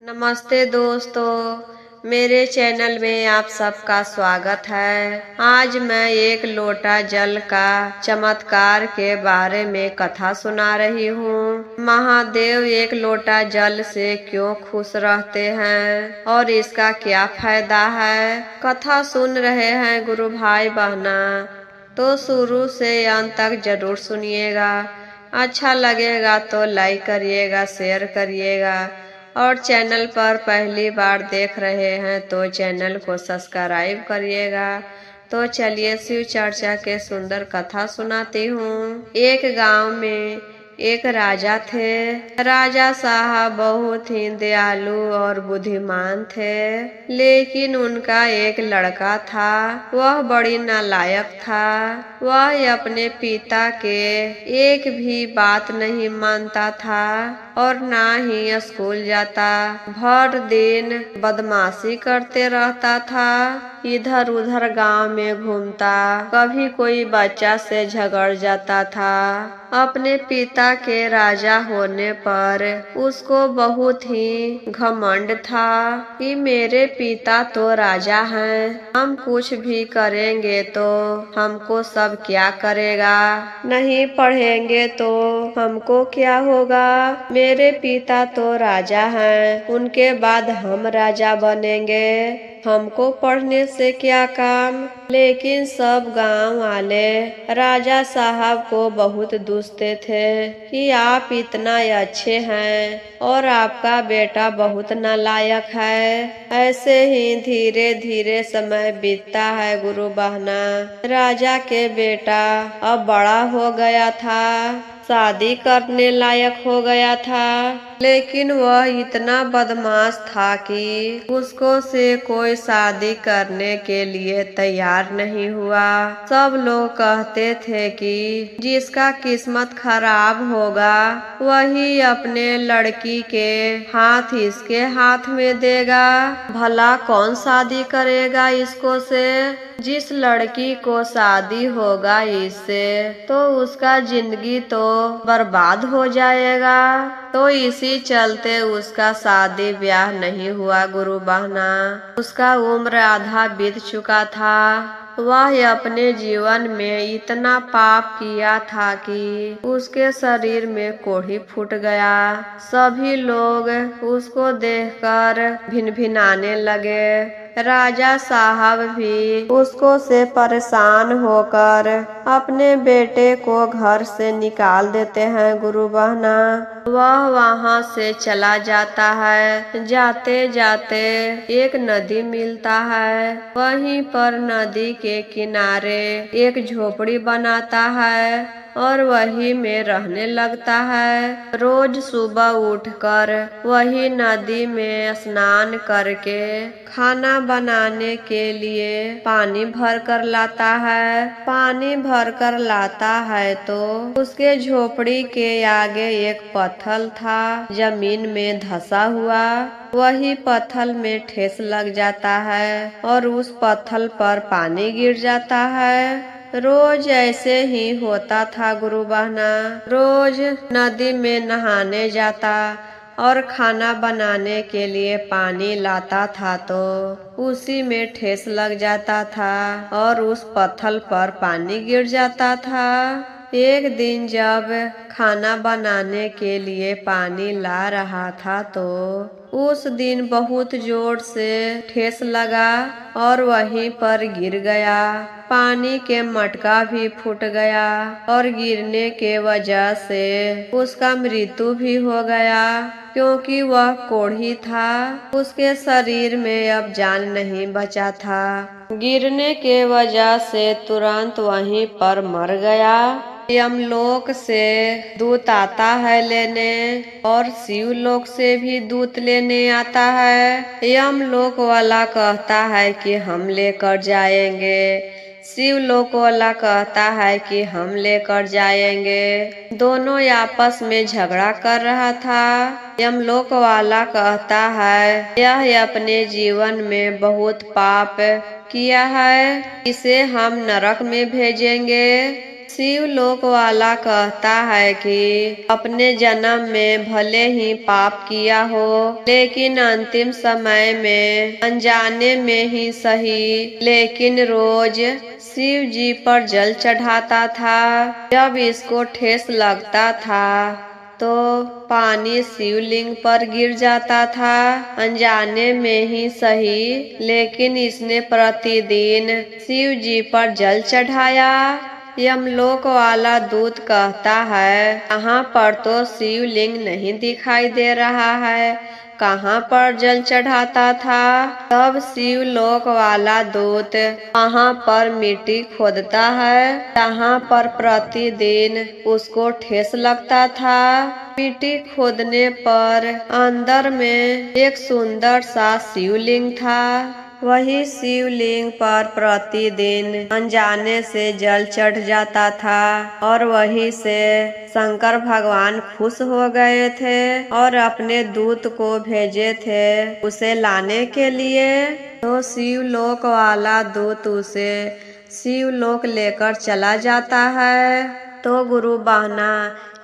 नमस्ते दोस्तों, मेरे चैनल में आप सबका स्वागत है। आज मैं एक लोटा जल का चमत्कार के बारे में कथा सुना रही हूँ। महादेव एक लोटा जल से क्यों खुश रहते हैं और इसका क्या फायदा है। कथा सुन रहे हैं गुरु भाई बहना तो शुरू से अंत तक जरूर सुनिएगा। अच्छा लगेगा तो लाइक करिएगा, शेयर करिएगा और चैनल पर पहली बार देख रहे हैं तो चैनल को सब्सक्राइब करिएगा। तो चलिए शिव चर्चा के सुंदर कथा सुनाती हूँ। एक गांव में एक राजा थे। राजा साहब बहुत ही दयालु और बुद्धिमान थे, लेकिन उनका एक लड़का था, वह बड़ी नालायक था। वह अपने पिता के एक भी बात नहीं मानता था और ना ही स्कूल जाता। भर दिन बदमाशी करते रहता था, इधर उधर गांव में घूमता, कभी कोई बच्चा से झगड़ जाता था। अपने पिता के राजा होने पर उसको बहुत ही घमंड था कि मेरे पिता तो राजा हैं, हम कुछ भी करेंगे तो हमको सब क्या करेगा, नहीं पढ़ेंगे तो हमको क्या होगा। मेरे पिता तो राजा हैं, उनके बाद हम राजा बनेंगे, हमको पढ़ने से क्या काम। लेकिन सब गांव वाले राजा साहब को बहुत दुस्ते थे कि आप इतना अच्छे हैं और आपका बेटा बहुत नालायक है। ऐसे ही धीरे धीरे समय बीतता है गुरु बहना। राजा के बेटा अब बड़ा हो गया था, शादी करने लायक हो गया था, लेकिन वह इतना बदमाश था कि उसको से कोई शादी करने के लिए तैयार नहीं हुआ। सब लोग कहते थे कि जिसका किस्मत खराब होगा वही अपने लड़की के हाथ इसके हाथ में देगा। भला कौन शादी करेगा इसको से। जिस लड़की को शादी होगा इससे तो उसका जिंदगी तो बर्बाद हो जाएगा। तो इसी चलते उसका शादी ब्याह नहीं हुआ गुरु बहना। उसका उम्र आधा बीत चुका था। वह अपने जीवन में इतना पाप किया था कि उसके शरीर में कोढ़ी फूट गया। सभी लोग उसको देखकर भिनभिनाने लगे। राजा साहब भी उसको से परेशान होकर अपने बेटे को घर से निकाल देते हैं गुरु बहना। वह वहाँ से चला जाता है। जाते जाते एक नदी मिलता है, वहीं पर नदी के किनारे एक झोपड़ी बनाता है और वही में रहने लगता है। रोज सुबह उठकर वही नदी में स्नान करके खाना बनाने के लिए पानी भर कर लाता है। पानी भर कर लाता है तो उसके झोपड़ी के आगे एक पत्थर था जमीन में धंसा हुआ। वही पत्थर में ठेस लग जाता है और उस पत्थर पर पानी गिर जाता है। रोज ऐसे ही होता था गुरु बहना। रोज नदी में नहाने जाता और खाना बनाने के लिए पानी लाता था तो उसी में ठेस लग जाता था और उस पत्थर पर पानी गिर जाता था। एक दिन जब खाना बनाने के लिए पानी ला रहा था तो उस दिन बहुत जोर से ठेस लगा और वहीं पर गिर गया। पानी के मटका भी फूट गया और गिरने के वजह से उसका मृत्यु भी हो गया, क्योंकि वह कोढ़ी था। उसके शरीर में अब जान नहीं बचा था। गिरने के वजह से तुरंत वहीं पर मर गया। यमलोक से दूत आता है लेने और शिवलोक से भी दूत लेने आता है। यमलोक वाला कहता है कि हम लेकर जाएंगे, शिवलोक वाला कहता है कि हम लेकर जाएंगे। दोनों आपस में झगड़ा कर रहा था। यमलोक वाला कहता है यह अपने जीवन में बहुत पाप किया है, इसे हम नरक में भेजेंगे। शिवलोक वाला कहता है कि अपने जन्म में भले ही पाप किया हो, लेकिन अंतिम समय में अनजाने में ही सही, लेकिन रोज शिव जी पर जल चढ़ाता था। जब इसको ठेस लगता था तो पानी शिवलिंग पर गिर जाता था, अनजाने में ही सही, लेकिन इसने प्रतिदिन शिव जी पर जल चढ़ाया। यमलोक वाला दूत कहता है, यहाँ पर तो शिवलिंग नहीं दिखाई दे रहा है, कहाँ पर जल चढ़ाता था। तब शिवलोक वाला दूत वहाँ पर मिट्टी खोदता है, जहाँ पर प्रतिदिन उसको ठेस लगता था। मिट्टी खोदने पर अंदर में एक सुंदर सा शिवलिंग था। वही शिवलिंग पर प्रतिदिन अनजाने से जल चढ़ जाता था और वही से शंकर भगवान खुश हो गए थे और अपने दूत को भेजे थे उसे लाने के लिए। तो शिवलोक वाला दूत उसे शिवलोक लेकर चला जाता है। तो गुरु बहना,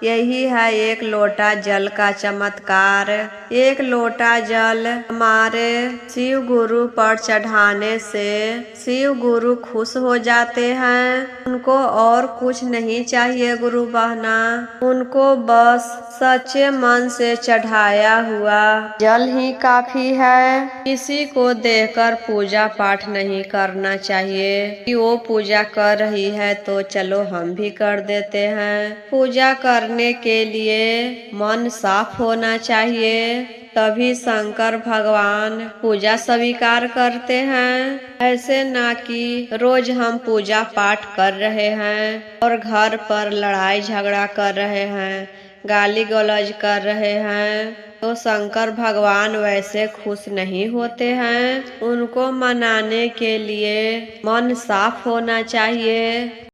यही है एक लोटा जल का चमत्कार। एक लोटा जल हमारे शिव गुरु पर चढ़ाने से शिव गुरु खुश हो जाते हैं। उनको और कुछ नहीं चाहिए गुरु बहना, उनको बस सच्चे मन से चढ़ाया हुआ जल ही काफी है। किसी को देखकर पूजा पाठ नहीं करना चाहिए कि वो पूजा कर रही है तो चलो हम भी कर देते हैं। पूजा करने के लिए मन साफ होना चाहिए, तभी शंकर भगवान पूजा स्वीकार करते हैं। ऐसे ना कि रोज हम पूजा पाठ कर रहे हैं और घर पर लड़ाई झगड़ा कर रहे हैं, गाली गलौज कर रहे हैं, तो शंकर भगवान वैसे खुश नहीं होते हैं। उनको मनाने के लिए मन साफ होना चाहिए।